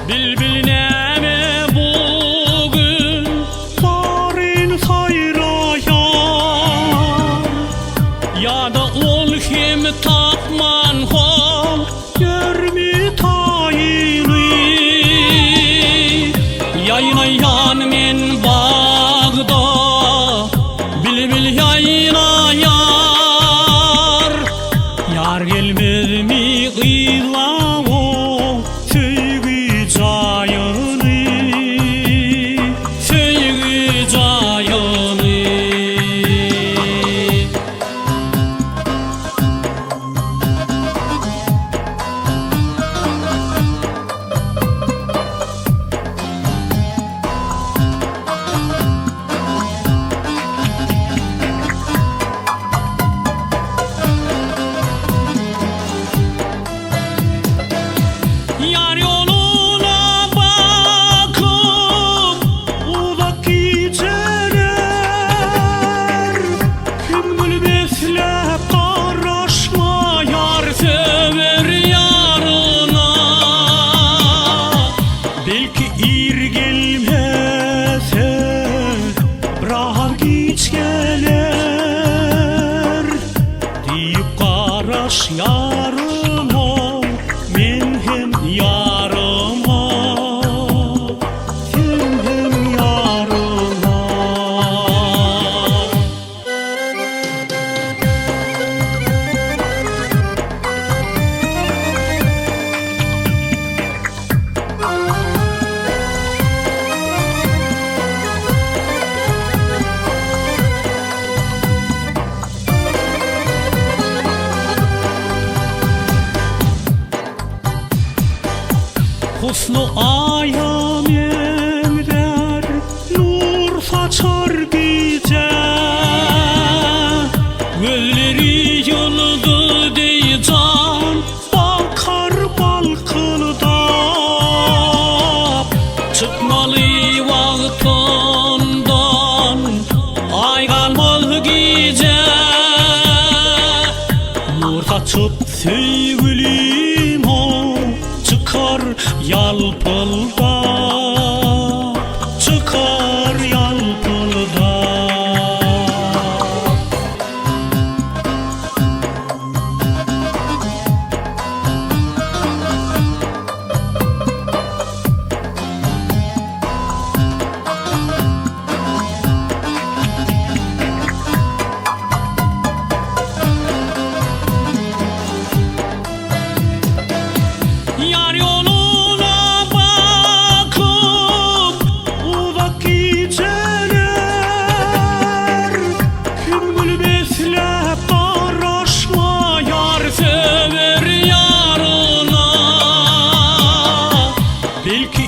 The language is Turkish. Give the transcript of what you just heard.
Bilbil neme bugün farin sayrayan, ya da ol hem takman hol görmü tayini. Yaynayan men bağda bilbil yaynayan, yar gelmez mi kıylavu sevgi cayını, sevgi cayını. Yar yoluna bakıp uzak gideler, kim bilmeslep karışma yar sever yarına. Belki ir gelmese bırak hiç gelir deyip karaş yarına, men hem yarıma, sen hem yarıma. Husnu ayam emrer, nur saçar bize. Gölleri yıldı dey can, bakar balkıldap. Çıkmalı vaktından ayganmalı gece. Nur saçıp sevgilim o çıkar yalpılda, çıkar yalpılda. Yar yoluna bakıp uzak gideler, kim bilmeslep karışma yar sever yarına. Belki